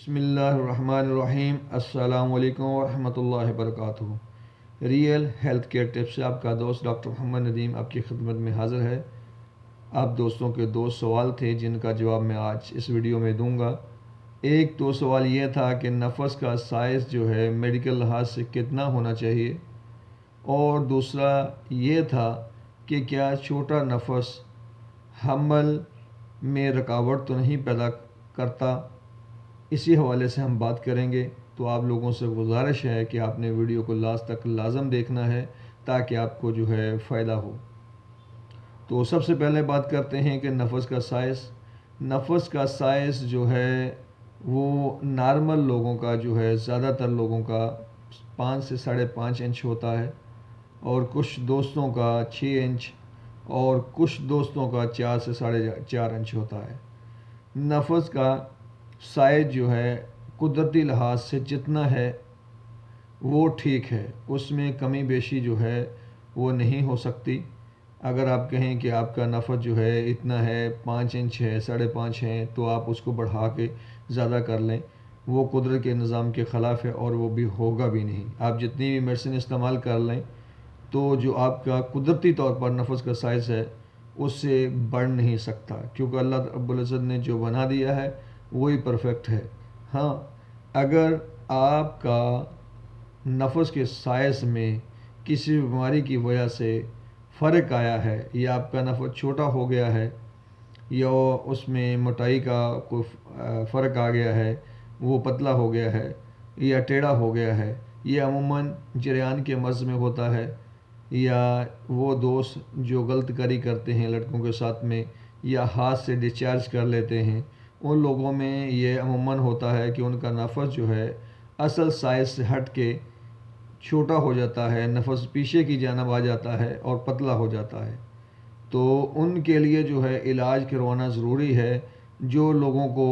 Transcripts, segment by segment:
بسم اللہ الرحمن الرحیم۔ السلام علیکم ورحمۃ اللہ وبرکاتہ۔ ریئل ہیلتھ کیئر ٹپ سے آپ کا دوست ڈاکٹر محمد ندیم آپ کی خدمت میں حاضر ہے۔ آپ دوستوں کے دو سوال تھے جن کا جواب میں آج اس ویڈیو میں دوں گا۔ ایک تو سوال یہ تھا کہ نفس کا سائز جو ہے میڈیکل لحاظ سے کتنا ہونا چاہیے، اور دوسرا یہ تھا کہ کیا چھوٹا نفس حمل میں رکاوٹ تو نہیں پیدا کرتا۔ اسی حوالے سے ہم بات کریں گے، تو آپ لوگوں سے گزارش ہے کہ آپ نے ویڈیو کو لاسٹ تک لازم دیکھنا ہے تاکہ آپ کو جو ہے فائدہ ہو۔ تو سب سے پہلے بات کرتے ہیں کہ نفس کا سائز۔ نفس کا سائز جو ہے وہ نارمل لوگوں کا جو ہے زیادہ تر لوگوں کا 5 سے 5.5 انچ ہوتا ہے، اور کچھ دوستوں کا 6 انچ، اور کچھ دوستوں کا 4 سے 4.5 انچ ہوتا ہے۔ نفس کا سائز جو ہے قدرتی لحاظ سے جتنا ہے وہ ٹھیک ہے، اس میں کمی بیشی جو ہے وہ نہیں ہو سکتی۔ اگر آپ کہیں کہ آپ کا نفس جو ہے اتنا ہے، 5 انچ ہے، 5.5 ہے، تو آپ اس کو بڑھا کے زیادہ کر لیں، وہ قدرت کے نظام کے خلاف ہے اور وہ بھی ہوگا بھی نہیں۔ آپ جتنی بھی میڈیسن استعمال کر لیں تو جو آپ کا قدرتی طور پر نفس کا سائز ہے اس سے بڑھ نہیں سکتا، کیونکہ اللہ رب العزت نے جو بنا دیا ہے وہی پرفیکٹ ہے۔ ہاں، اگر آپ کا نفس کے سائز میں کسی بیماری کی وجہ سے فرق آیا ہے، یا آپ کا نفس چھوٹا ہو گیا ہے، یا اس میں موٹائی کا کوئی فرق آ گیا ہے، وہ پتلا ہو گیا ہے یا ٹیڑھا ہو گیا ہے، یہ عموماً جریان کے مرض میں ہوتا ہے، یا وہ دوست جو غلط کاری کرتے ہیں لڑکوں کے ساتھ میں، یا ہاتھ سے ڈسچارج کر لیتے ہیں، ان لوگوں میں یہ عموماً ہوتا ہے کہ ان کا نفس جو ہے اصل سائز سے ہٹ کے چھوٹا ہو جاتا ہے، نفس پیچھے کی جانب آ جاتا ہے اور پتلا ہو جاتا ہے۔ تو ان کے لیے جو ہے علاج کروانا ضروری ہے۔ جو لوگوں کو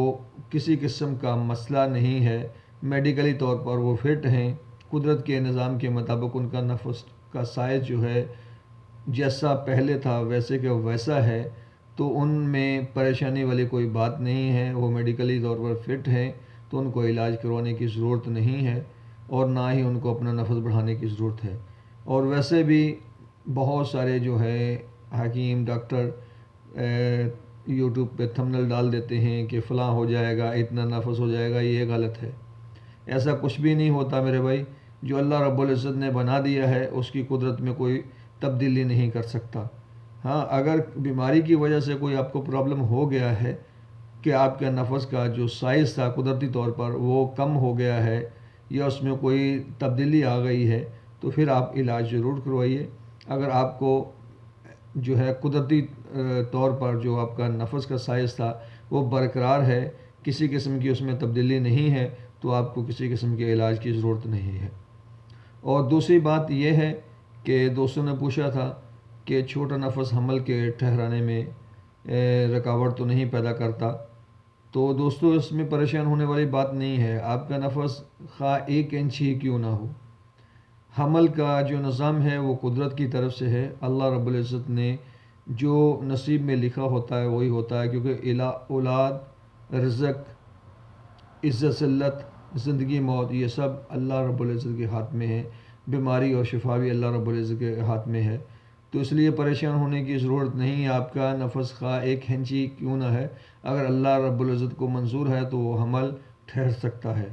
کسی قسم کا مسئلہ نہیں ہے، میڈیکلی طور پر وہ فٹ ہیں، قدرت کے نظام کے مطابق ان کا نفس کا سائز جو ہے جیسا پہلے تھا ویسے کہ ویسا ہے، تو ان میں پریشانی والی کوئی بات نہیں ہے، وہ میڈیکلی طور پر فٹ ہیں، تو ان کو علاج کروانے کی ضرورت نہیں ہے، اور نہ ہی ان کو اپنا نفس بڑھانے کی ضرورت ہے۔ اور ویسے بھی بہت سارے جو ہے حکیم ڈاکٹر یوٹیوب پہ تھمبنیل ڈال دیتے ہیں کہ فلاں ہو جائے گا، اتنا نفس ہو جائے گا، یہ غلط ہے۔ ایسا کچھ بھی نہیں ہوتا میرے بھائی۔ جو اللہ رب العزت نے بنا دیا ہے اس کی قدرت میں کوئی تبدیلی نہیں کر سکتا۔ ہاں، اگر بیماری کی وجہ سے کوئی آپ کو پرابلم ہو گیا ہے کہ آپ کے نفس کا جو سائز تھا قدرتی طور پر وہ کم ہو گیا ہے، یا اس میں کوئی تبدیلی آ گئی ہے، تو پھر آپ علاج ضرور کروائیے۔ اگر آپ کو جو ہے قدرتی طور پر جو آپ کا نفس کا سائز تھا وہ برقرار ہے، کسی قسم کی اس میں تبدیلی نہیں ہے، تو آپ کو کسی قسم کے علاج کی ضرورت نہیں ہے۔ اور دوسری بات یہ ہے کہ دوستوں نے پوچھا تھا کہ چھوٹا نفس حمل کے ٹھہرانے میں رکاوٹ تو نہیں پیدا کرتا۔ تو دوستوں اس میں پریشان ہونے والی بات نہیں ہے، آپ کا نفس خواہ 1 انچ ہی کیوں نہ ہو، حمل کا جو نظام ہے وہ قدرت کی طرف سے ہے۔ اللہ رب العزت نے جو نصیب میں لکھا ہوتا ہے وہی ہوتا ہے، کیونکہ اولاد، رزق، عزت ذلت، زندگی موت، یہ سب اللہ رب العزت کے ہاتھ میں ہے، بیماری اور شفا بھی اللہ رب العزت کے ہاتھ میں ہے۔ تو اس لیے پریشان ہونے کی ضرورت نہیں ہے۔ آپ کا نفس خواہ 1 انچ ہی کیوں نہ ہے، اگر اللہ رب العزت کو منظور ہے تو وہ حمل ٹھہر سکتا ہے۔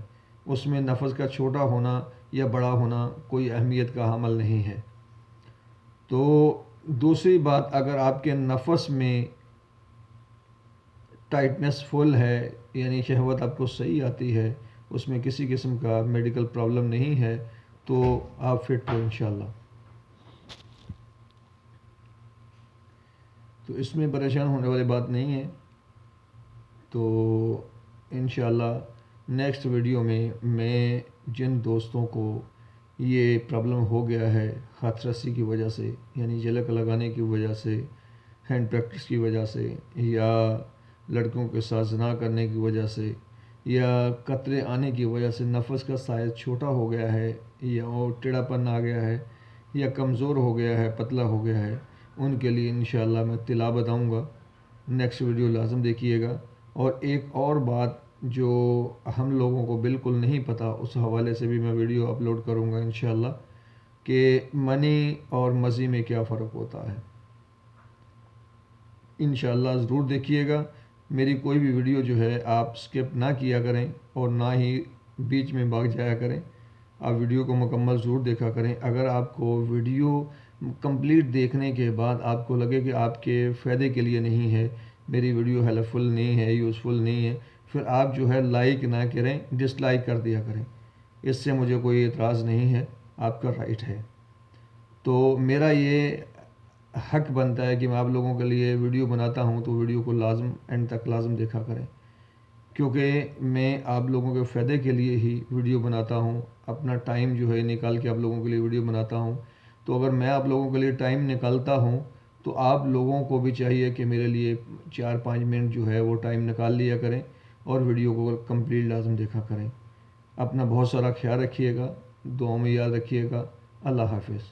اس میں نفس کا چھوٹا ہونا یا بڑا ہونا کوئی اہمیت کا حامل نہیں ہے۔ تو دوسری بات، اگر آپ کے نفس میں ٹائٹنس فل ہے، یعنی شہوت آپ کو صحیح آتی ہے، اس میں کسی قسم کا میڈیکل پرابلم نہیں ہے، تو آپ فٹ ہو انشاءاللہ۔ تو اس میں پریشان ہونے والی بات نہیں ہے۔ تو انشاءاللہ نیکسٹ ویڈیو میں جن دوستوں کو یہ پرابلم ہو گیا ہے ہاتھ رسی کی وجہ سے، یعنی جلک لگانے کی وجہ سے، ہینڈ پریکٹس کی وجہ سے، یا لڑکوں کے ساتھ زنا کرنے کی وجہ سے، یا قطرے آنے کی وجہ سے نفس کا سائز چھوٹا ہو گیا ہے، یا وہ ٹیڑھا پن آ گیا ہے، یا کمزور ہو گیا ہے، پتلا ہو گیا ہے، ان کے لیے انشاءاللہ میں طلا بتاؤں گا۔ نیکسٹ ویڈیو لازم دیکھیے گا۔ اور ایک اور بات جو ہم لوگوں کو بالکل نہیں پتہ، اس حوالے سے بھی میں ویڈیو اپلوڈ کروں گا انشاءاللہ کہ منی اور مزی میں کیا فرق ہوتا ہے۔ انشاءاللہ ضرور دیکھیے گا۔ میری کوئی بھی ویڈیو جو ہے آپ سکپ نہ کیا کریں اور نہ ہی بیچ میں بھاگ جایا کریں، آپ ویڈیو کو مکمل ضرور دیکھا کریں۔ اگر آپ کو ویڈیو کمپلیٹ دیکھنے کے بعد آپ کو لگے کہ آپ کے فائدے کے لیے نہیں ہے، میری ویڈیو ہیلپ فل نہیں ہے، یوزفل نہیں ہے، پھر آپ جو ہے لائک نہ کریں، ڈس لائک کر دیا کریں۔ اس سے مجھے کوئی اعتراض نہیں ہے، آپ کا رائٹ ہے۔ تو میرا یہ حق بنتا ہے کہ میں آپ لوگوں کے لیے ویڈیو بناتا ہوں تو ویڈیو کو لازم اینڈ تک لازم دیکھا کریں، کیونکہ میں آپ لوگوں کے فائدے کے لیے ہی ویڈیو بناتا ہوں، اپنا ٹائم جو ہے نکال کے آپ لوگوں کے لیے ویڈیو بناتا ہوں۔ تو اگر میں آپ لوگوں کے لیے ٹائم نکالتا ہوں تو آپ لوگوں کو بھی چاہیے کہ میرے لیے 4-5 منٹ جو ہے وہ ٹائم نکال لیا کریں اور ویڈیو کو کمپلیٹ لازم دیکھا کریں۔ اپنا بہت سارا خیال رکھیے گا، دعاؤں میں یاد رکھیے گا۔ اللہ حافظ۔